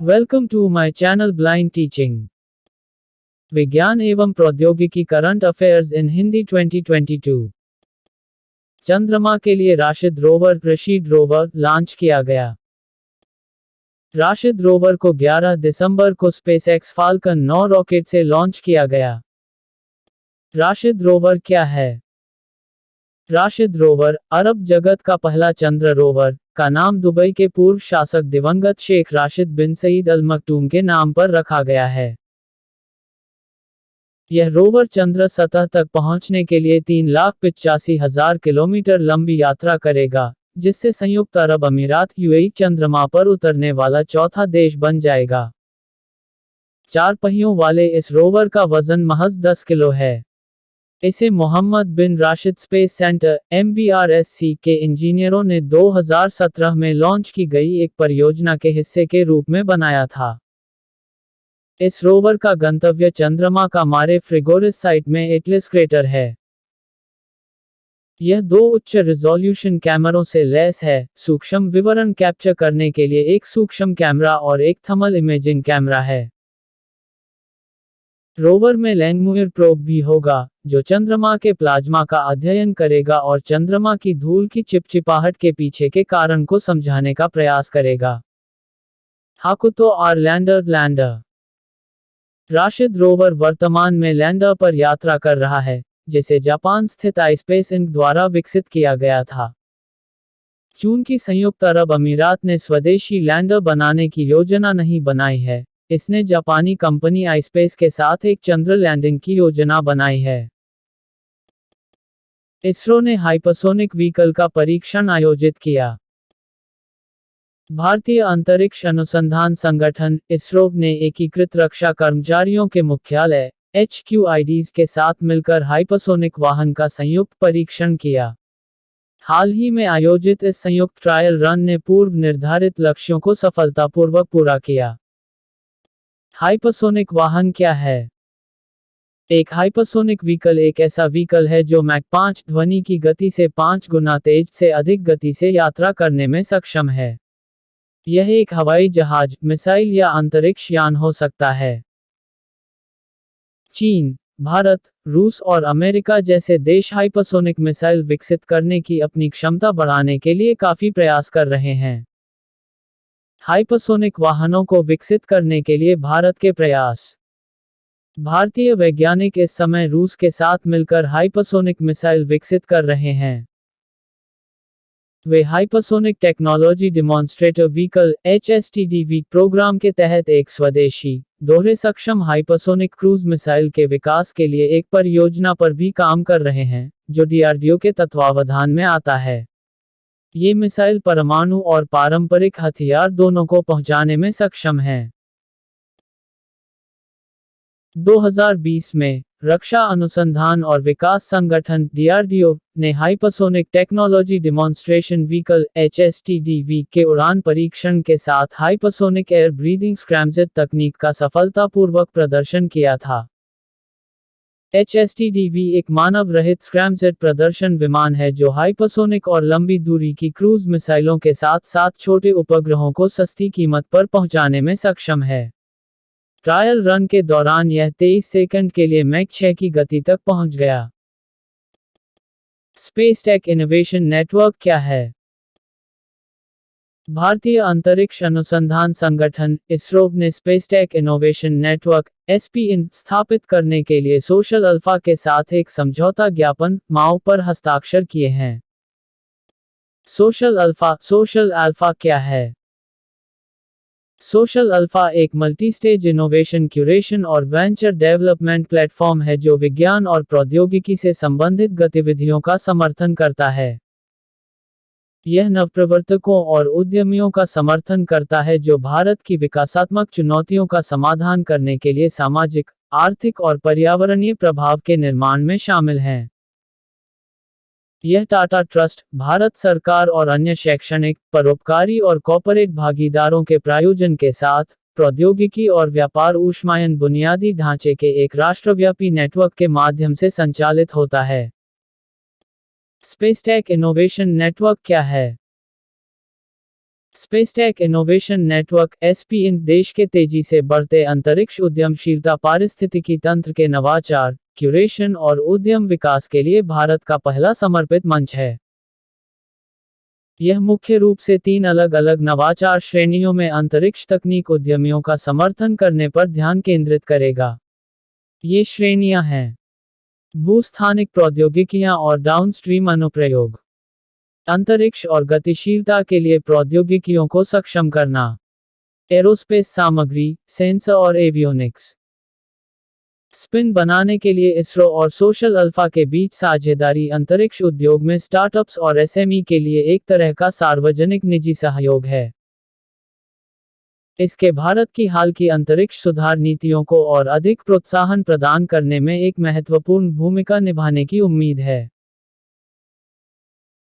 Welcome to my channel blind teaching. विज्ञान एवं प्रौद्योगिकी करंट अफेयर्स इन हिंदी 2022। चंद्रमा के लिए Rashid rover Rashid rover launch किया गया। राशिद रोवर को 11 दिसंबर को स्पेसएक्स फाल्कन 9 रॉकेट से लॉन्च किया गया। राशिद रोवर क्या है? राशिद रोवर, अरब जगत का पहला चंद्र रोवर, का नाम दुबई के पूर्व शासक दिवंगत शेख राशिद बिन सईद अल मखटूम के नाम पर रखा गया है। यह रोवर चंद्र सतह तक पहुंचने के लिए 3,85,000 किलोमीटर लंबी यात्रा करेगा, जिससे संयुक्त अरब अमीरात यूएई चंद्रमा पर उतरने वाला चौथा देश बन जाएगा। 4 पहियों वाले इस रोवर का वजन महज 10 किलो है। इसे मोहम्मद बिन राशिद स्पेस सेंटर (MBRSC) के इंजीनियरों ने 2017 में लॉन्च की गई एक परियोजना के हिस्से के रूप में बनाया था। इस रोवर का गंतव्य चंद्रमा का मारे फ्रिगोरिस साइट में एटलिस क्रेटर है। यह 2 उच्च रिजोल्यूशन कैमरों से लैस है, सूक्ष्म विवरण कैप्चर करने के लिए एक सूक्ष्म कैमरा और एक थर्मल इमेजिंग कैमरा है। रोवर में लैंगमुइर प्रोब भी होगा, जो चंद्रमा के प्लाज्मा का अध्ययन करेगा और चंद्रमा की धूल की चिपचिपाहट के पीछे के कारण को समझाने का प्रयास करेगा। हाकुतो आर लैंडर। राशिद रोवर वर्तमान में लैंडर पर यात्रा कर रहा है, जिसे जापान स्थित आईस्पेस इंक द्वारा विकसित किया गया था। चूंकि संयुक्त अरब अमीरात ने स्वदेशी लैंडर बनाने की योजना नहीं बनाई है, इसने जापानी कंपनी आईस्पेस के साथ एक चंद्र लैंडिंग की योजना बनाई है। इसरो ने हाइपरसोनिक व्हीकल का परीक्षण आयोजित किया। भारतीय अंतरिक्ष अनुसंधान संगठन (इसरो) ने एकीकृत रक्षा कर्मचारियों के मुख्यालय (HQIDs) के साथ मिलकर हाइपरसोनिक वाहन का संयुक्त परीक्षण किया। हाल ही में आयोजित इस संयुक्त ट्रायल रन ने पूर्व निर्धारित लक्ष्यों को सफलतापूर्वक पूरा किया। हाइपरसोनिक वाहन क्या है? एक हाइपरसोनिक व्हीकल एक ऐसा व्हीकल है जो मैक 5 ध्वनि की गति से 5 गुना तेज से अधिक गति से यात्रा करने में सक्षम है। यह एक हवाई जहाज, मिसाइल या अंतरिक्ष यान हो सकता है। चीन, भारत, रूस और अमेरिका जैसे देश हाइपरसोनिक मिसाइल विकसित करने की अपनी क्षमता बढ़ाने के लिए काफी प्रयास कर रहे हैं। हाइपरसोनिक वाहनों को विकसित करने के लिए भारत के प्रयास। भारतीय वैज्ञानिक इस समय रूस के साथ मिलकर हाइपरसोनिक मिसाइल विकसित कर रहे हैं। वे hypersonic technology demonstrator vehicle (HSTDV) programme के तहत एक स्वदेशी, दोहरे सक्षम हाइपरसोनिक क्रूज मिसाइल के विकास के लिए एक परियोजना पर भी काम कर रहे हैं, जो DRDO के तत्वावधान में आता है। ये मिसाइल परमाणु और पारंपरिक हथियार दोनों को पहुंचाने में सक्षम है। 2020 में, रक्षा अनुसंधान और विकास संगठन (DRDO) ने hypersonic technology demonstration vehicle (HSTDV) के उड़ान परीक्षण के साथ हाइपरसोनिक एयर ब्रीदिंग स्क्रैमजेट तकनीक का सफलतापूर्वक प्रदर्शन किया था। HSTDV एक मानव रहित स्क्रैमजेट प्रदर्शन विमान है जो हाइपरसोनिक और लंबी दूरी की क्रूज मिसाइलों के साथ साथ छोटे उपग्रहों को सस्ती कीमत पर पहुंचाने में सक्षम है। ट्रायल रन के दौरान यह 23 सेकंड के लिए मैक 6 की गति तक पहुंच गया। स्पेसटेक इनोवेशन नेटवर्क क्या है? भारतीय अंतरिक्ष अनुसंधान संगठन (इसरो) ने स्पेसटेक इनोवेशन नेटवर्क (SPIN) स्थापित करने के लिए सोशल अल्फा के साथ एक समझौता ज्ञापन (MOU) पर हस्ताक्षर किए हैं। सोशल अल्फा क्या है? सोशल अल्फा एक मल्टी-स्टेज इनोवेशन क्यूरेशन और वेंचर डेवलपमेंट प्लेटफॉर्म है जो विज्ञान और प्रौद्योगिकी से संबंधित गतिविधियों का समर्थन करता है। यह नवप्रवर्तकों और उद्यमियों का समर्थन करता है जो भारत की विकासात्मक चुनौतियों का समाधान करने के लिए सामाजिक, आर्थिक और पर्यावरणीय प्रभाव के निर्माण में शामिल हैं। यह टाटा ट्रस्ट, भारत सरकार और अन्य शैक्षणिक, परोपकारी और कॉर्पोरेट भागीदारों के प्रायोजन के साथ, प्रौद्योगिकी और व्यापार ऊष्मायन बुनियादी ढांचे के एक राष्ट्रव्यापी नेटवर्क के माध्यम से संचालित होता है। स्पेसटेक इनोवेशन नेटवर्क क्या है? स्पेसटेक इनोवेशन नेटवर्क (SPIN) देश के तेजी से बढ़ते अंतरिक्ष उद्यमशीलता, पारिस्थितिकी तंत्र के नवाचार, क्यूरेशन और उद्यम विकास के लिए भारत का पहला समर्पित मंच है। यह मुख्य रूप से 3 अलग-अलग नवाचार श्रेणियों में अंतरिक्ष तकनीक उद्यमियों का समर्थन करने पर ध्यान केंद्रित करेगा। ये श्रेणियां हैं: भूस्थानिक प्रौद्योगिकियां और डाउनस्ट्रीम अनुप्रयोग, अंतरिक्ष और गतिशीलता के लिए प्रौद्योगिकियों को सक्षम करना, एरोस्पेस सामग्री, सेंसर और एवियोनिक्स। स्पिन बनाने के लिए इसरो और सोशल अल्फा के बीच साझेदारी अंतरिक्ष उद्योग में स्टार्टअप्स और SME के लिए एक तरह का सार्वजनिक निजी सहयोग है। इसके भारत की हाल की अंतरिक्ष सुधार नीतियों को और अधिक प्रोत्साहन प्रदान करने में एक महत्वपूर्ण भूमिका निभाने की उम्मीद है।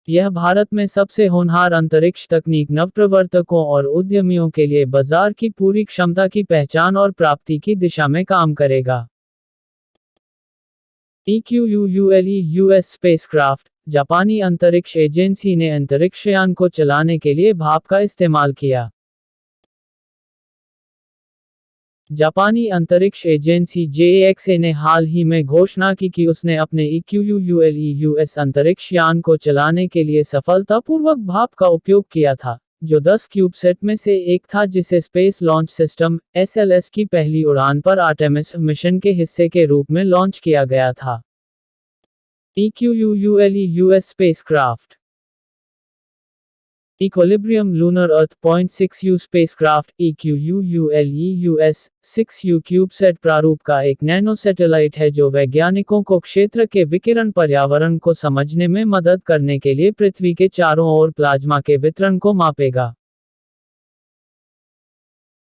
यह भारत में सबसे होनहार अंतरिक्ष तकनीक नवप्रवर्तकों और उद्यमियों के लिए बाजार की पूरी क्षमता की पहचान और प्राप्ति की दिशा में काम करेगा। EQUULE US स्पेसक्राफ्ट, जापानी अंतरिक्ष एजेंसी ने अंतरिक्षयान को चलाने के लिए भाप का इस्तेमाल किया। जापानी अंतरिक्ष एजेंसी JAXA ने हाल ही में घोषणा की कि उसने अपने EQUULE US अंतरिक्ष यान को चलाने के लिए सफलतापूर्वक भाप का उपयोग किया था, जो 10 क्यूबसैट में से एक था जिसे स्पेस लॉन्च सिस्टम (SLS) की पहली उड़ान पर आर्टेमिस मिशन के हिस्से के रूप में लॉन्च किया गया था। EQUULE US spacecraft, equilibrium lunar earth .6U spacecraft EQUULE US 6U cubesat प्रारूप का एक नैनो सैटेलाइट है जो वैज्ञानिकों को क्षेत्र के विकिरण पर्यावरण को समझने में मदद करने के लिए पृथ्वी के चारों ओर प्लाज्मा के वितरण को मापेगा।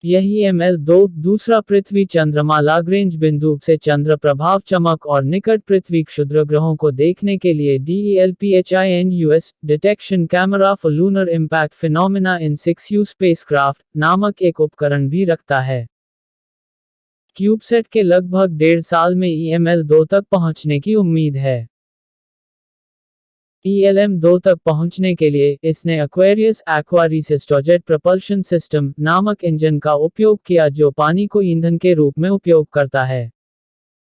यह EML-2 दूसरा पृथ्वी चंद्रमा लाग्रेंज बिंदु से चंद्र प्रभाव चमक और निकट पृथ्वी क्षुद्रग्रहों को देखने के लिए DELPHINUS detection camera for lunar impact phenomena in 6U spacecraft नामक एक उपकरण भी रखता है। क्यूबसैट के लगभग 1.5 साल में EML-2 तक पहुंचने की उम्मीद है। ELM-2 तक पहुंचने के लिए इसने एक्वेरियस जेट प्रपल्शन सिस्टम नामक इंजन का उपयोग किया जो पानी को ईंधन के रूप में उपयोग करता है।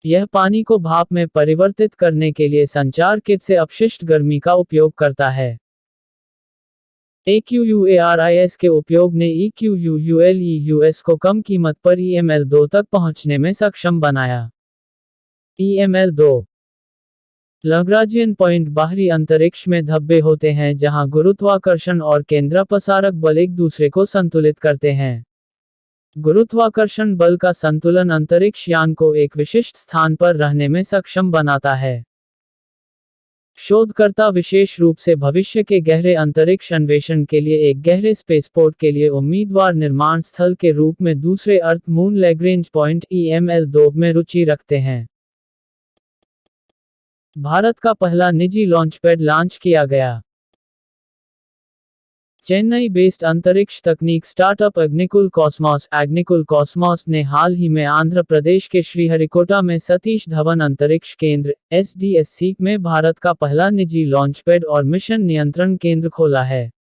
यह पानी को भाप में परिवर्तित करने के लिए संचार किट से अपशिष्ट गर्मी का उपयोग करता है। AQUARIS के उपयोग ने EQUULE US को कम कीमत पर EML-2 तक पहुंचने में सक्षम बनाया। EML-2 लैग्रांजियन पॉइंट बाहरी अंतरिक्ष में धब्बे होते हैं जहां गुरुत्वाकर्षण और केंद्रापसारक बल एक दूसरे को संतुलित करते हैं। गुरुत्वाकर्षण बल का संतुलन अंतरिक्ष यान को एक विशिष्ट स्थान पर रहने में सक्षम बनाता है। शोधकर्ता विशेष रूप से भविष्य के गहरे अंतरिक्ष अन्वेषण के लिए एक गहरे स्पेसपोर्ट के लिए उम्मीदवार निर्माण स्थल के रूप में दूसरे earth moon Lagrange point EML-2 में रुचि रखते हैं। भारत का पहला निजी लॉन्चपैड लॉन्च किया गया। चेन्नई बेस्ड अंतरिक्ष तकनीक स्टार्टअप एग्निकुल कॉस्मॉस ने हाल ही में आंध्र प्रदेश के श्रीहरिकोटा में सतीश धवन अंतरिक्ष केंद्र SDSC में भारत का पहला निजी लॉन्चपैड और मिशन नियंत्रण केंद्र खोला है।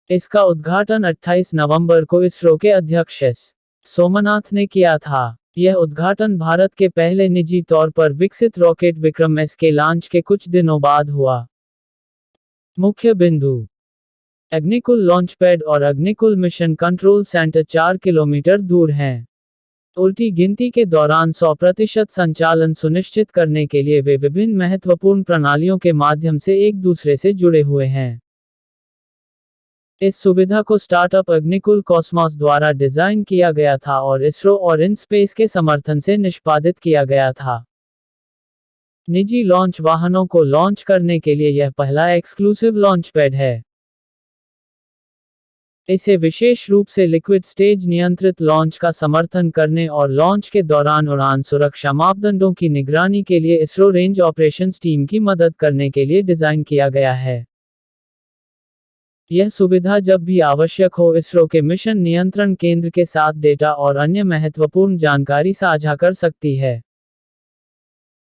इसका उद्घाटन 28 नवंबर को इसरो के अध्यक्ष एस सोमनाथ ने किया था। यह उद्घाटन भारत के पहले निजी तौर पर विकसित रॉकेट विक्रम एस के लॉन्च के कुछ दिनों बाद हुआ। मुख्य बिंदु: एग्निकुल लॉन्चपैड और एग्निकुल मिशन कंट्रोल सेंटर 4 किलोमीटर दूर हैं। उल्टी गिनती के दौरान 100% संचालन सुनिश्चित करने के लिए वे विभिन्न महत्वपूर्ण प्रणालियों के माध्यम से एक दूसरे से जुड़े हुए हैं। इस सुविधा को स्टार्टअप एग्निकुल कॉस्मॉस द्वारा डिजाइन किया गया था और इसरो और इनस्पेस के समर्थन से निष्पादित किया गया था। निजी लॉन्च वाहनों को लॉन्च करने के लिए यह पहला एक्सक्लूसिव लॉन्चपैड है। इसे विशेष रूप से लिक्विड स्टेज नियंत्रित लॉन्च का समर्थन करने और लॉन्च के दौरान उड़ान सुरक्षा मापदंडों की निगरानी के लिए इसरो रेंज ऑपरेशंस टीम की मदद करने के लिए डिजाइन किया गया है। यह सुविधा जब भी आवश्यक हो इसरो के मिशन नियंत्रण केंद्र के साथ डेटा और अन्य महत्वपूर्ण जानकारी साझा कर सकती है।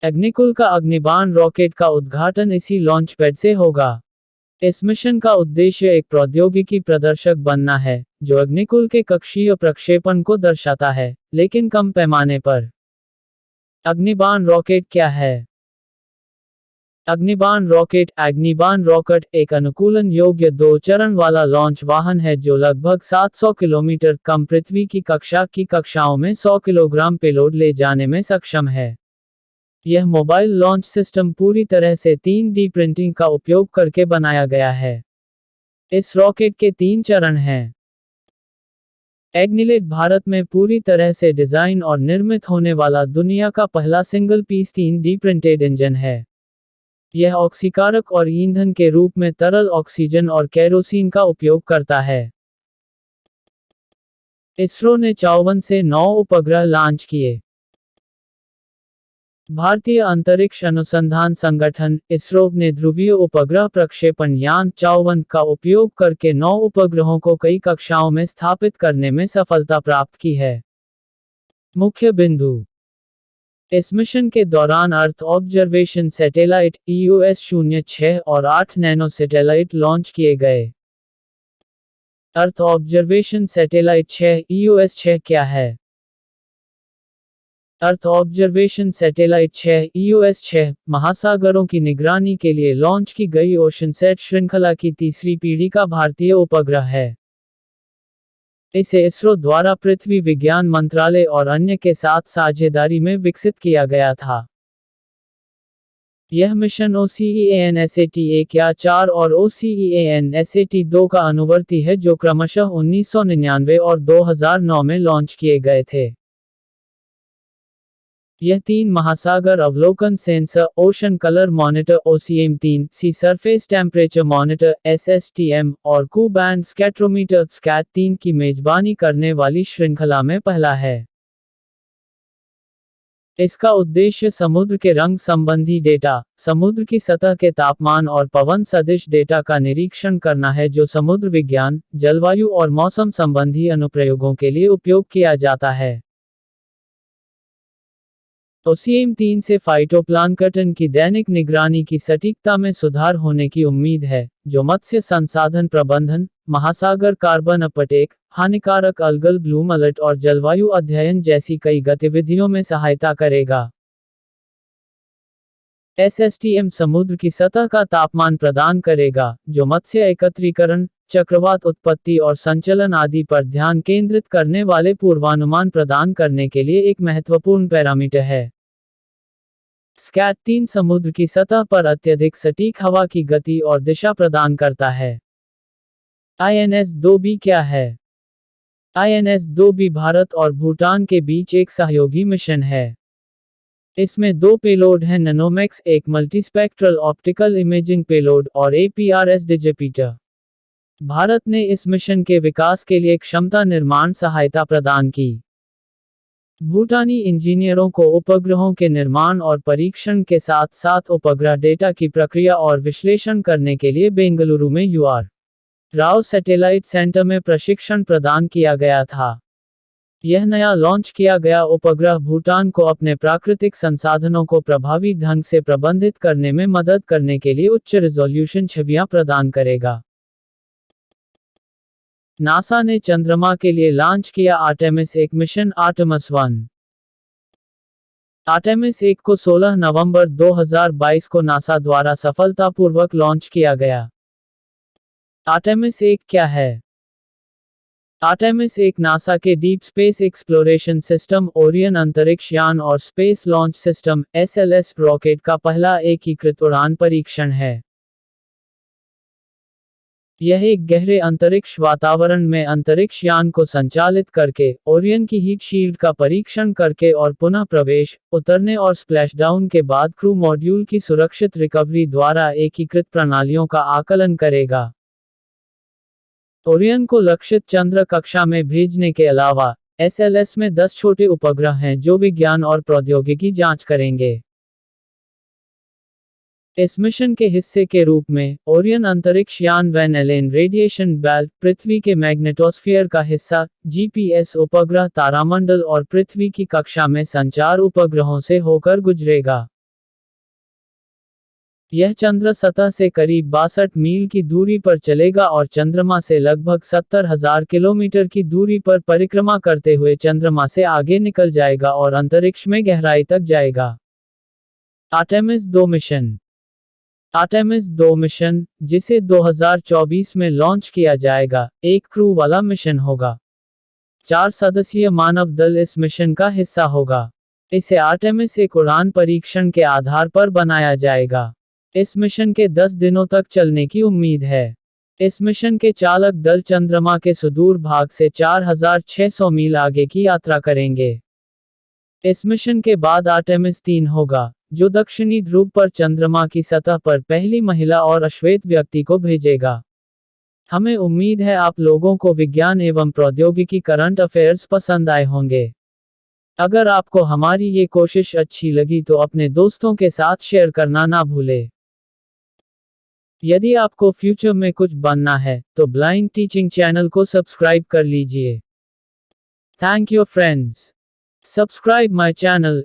एग्निकुल का अग्निबाण रॉकेट का उद्घाटन इसी लॉन्चपैड से होगा। इस मिशन का उद्देश्य एक प्रौद्योगिकी प्रदर्शक बनना है, जो अग्निकुल के कक्षीय प्रक्षेपण को दर्शाता है, लेकिन कम पैमाने पर। अग्निबाण रॉकेट क्या है? अग्निबाण रॉकेट एक अनुकूलन योग्य 2 चरण वाला लॉन्च वाहन है जो लगभग 700 किलोमीटर कम पृथ्वी की कक्षाओं में 100 किलोग्राम पेलोड ले जाने में सक्षम है। यह मोबाइल लॉन्च सिस्टम पूरी तरह से 3D प्रिंटिंग का उपयोग करके बनाया गया है। इस रॉकेट के 3 चरण हैं। एग्निलेट भारत में पूरी तरह से डिजाइन और निर्मित होने वाला दुनिया का पहला single piece 3D printed engine है। यह ऑक्सीकारक और ईंधन के रूप में तरल ऑक्सीजन और केरोसिन का उपयोग करता है। इसरो ने 54 से 9 उपग्रह लॉन्च किए। भारतीय अंतरिक्ष अनुसंधान संगठन इसरो ने ध्रुवीय उपग्रह प्रक्षेपण यान 54 का उपयोग करके 9 उपग्रहों को कई कक्षाओं में स्थापित करने में सफलता प्राप्त की है। मुख्य बिंदु। इस मिशन के दौरान अर्थ ऑब्जर्वेशन सैटेलाइट EOS-06 और 8 नैनो सैटेलाइट लॉन्च किए गए। अर्थ ऑब्जर्वेशन सैटेलाइट 6 EOS-6 क्या है? अर्थ ऑब्जर्वेशन सैटेलाइट 6 EOS-6 महासागरों की निगरानी के लिए लॉन्च की गई ओशनसैट श्रृंखला की तीसरी पीढ़ी का भारतीय उपग्रह है। इसे इसरो द्वारा पृथ्वी विज्ञान मंत्रालय और अन्य के साथ साझेदारी में विकसित किया गया था। यह मिशन OCEAN-SAT-1 या 4 और OCEAN-SAT-2 का अनुवर्ती है जो क्रमशः 1999 और 2009 में लॉन्च किए गए थे। यह 3 महासागर अवलोकन sensor, ocean colour monitor OCM3, सी सरफेस टेम्परेचर मॉनिटर SSTM और कू बैंड स्कैटरोमीटर SCAT-3 की मेजबानी करने वाली श्रृंखला में पहला है। इसका उद्देश्य समुद्र के रंग संबंधी डेटा, समुद्र की सतह के तापमान और पवन सदिश डेटा का निरीक्षण करना है जो समुद्र विज्ञान, जलवायु और मौसम संबंधी अनुप्रयोगों के लिए उपयोग किया जाता है। OCM-3 से फाइटोप्लांकटन की दैनिक निगरानी की सटीकता में सुधार होने की उम्मीद है, जो मत्स्य संसाधन प्रबंधन, महासागर कार्बन अपटेक, हानिकारक अलगल ब्लूम अलर्ट और जलवायु अध्ययन जैसी कई गतिविधियों में सहायता करेगा। SSTM समुद्र की सतह का तापमान प्रदान करेगा, जो मत्स्य एकत्रीकरण, चक्रवात उत्पत्ति और संचलन आदि पर ध्यान केंद्रित करने वाले पूर्वानुमान प्रदान करने के लिए एक महत्वपूर्ण पैरामीटर है। SCAT-3 समुद्र की सतह पर अत्यधिक सटीक हवा की गति और दिशा प्रदान करता है। INS-2B क्या है? INS-2B भारत और भूटान के बीच एक सहयोगी मिशन है। इसमें 2 पेलोड हैं, नैनोमैक्स एक मल्टीस्पेक्ट्रल ऑप्टिकल इमेजिंग पेलोड और APRS डिजिपीटर। भारत ने इस मिशन के विकास के लिए क्षमता निर्माण सहायता प्रदान की। भूटानी इंजीनियरों को उपग्रहों के निर्माण और परीक्षण के साथ साथ उपग्रह डेटा की प्रक्रिया और विश्लेषण करने के लिए बेंगलुरु में UR राव सैटेलाइट सेंटर में प्रशिक्षण प्रदान किया गया था। यह नया लॉन्च किया गया उपग्रह भूटान को अपने प्राकृतिक संसाधनों को प्रभावी ढंग से प्रबंधित करने में मदद करने के लिए उच्च रिजोल्यूशन छवियां प्रदान करेगा। नासा ने चंद्रमा के लिए लॉन्च किया आर्टेमिस 1 मिशन आर्टेमिस 1। आर्टेमिस 1 को 16 नवंबर 2022 को नासा द्वारा सफलतापूर्वक लॉन्च किया गया। आर्टेमिस 1 क्या है? आर्टेमिस 1 नासा के deep space exploration system Orion अंतरिक्ष यान और space launch system SLS rocket का पहला एकीकृत उड़ान परीक्षण है। यह एक गहरे अंतरिक्ष वातावरण में अंतरिक्ष यान को संचालित करके, ओरियन की हीट शील्ड का परीक्षण करके और पुनः प्रवेश, उतरने और स्प्लैशडाउन के बाद क्रू मॉड्यूल की सुरक्षित रिकवरी द्वारा एकीकृत प्रणालियों का आकलन करेगा। ओरियन को लक्षित चंद्र कक्षा में भेजने के अलावा, SLS में 10 छोटे उपग्रह हैं जो विज्ञान और प्रौद्योगिकी जांच करेंगे। इस मिशन के हिस्से के रूप में, ओरियन अंतरिक्ष यान वैन एलेन रेडिएशन बेल्ट, पृथ्वी के मैग्नेटोस्फीयर का हिस्सा, GPS उपग्रह तारामंडल और पृथ्वी की कक्षा में संचार उपग्रहों से होकर गुजरेगा। यह चंद्र सतह से करीब 62 मील की दूरी पर चलेगा और चंद्रमा से लगभग 70,000 किलोमीटर की दूरी पर परिक्रमा करते हुए चंद्रमा से आगे निकल जाएगा और अंतरिक्ष में गहराई तक जाएगा। Artemis 2 mission. आर्टेमिस 2 मिशन, जिसे 2024 में लॉन्च किया जाएगा, एक क्रू वाला मिशन होगा। 4 सदस्यीय मानव दल इस मिशन का हिस्सा होगा। इसे आर्टेमिस एक उड़ान परीक्षण के आधार पर बनाया जाएगा। इस मिशन के 10 दिनों तक चलने की उम्मीद है। इस मिशन के चालक दल चंद्रमा के सुदूर भाग से 4600 मील आगे की यात्रा करेंगे। इस मिशन के बाद आर्टेमिस 3 होगा, जो दक्षिणी ध्रुव पर चंद्रमा की सतह पर पहली महिला और अश्वेत व्यक्ति को भेजेगा। हमें उम्मीद है आप लोगों को विज्ञान एवं प्रौद्योगिकी करंट अफेयर्स पसंद आए होंगे। अगर आपको हमारी ये कोशिश अच्छी लगी तो अपने दोस्तों के साथ शेयर करना ना भूलें। यदि आपको फ्यूचर में कुछ बनना है, तो ब्लाइंड टीचिंग चैनल को सब्सक्राइब कर लीजिए। Thank you friends. Subscribe my channel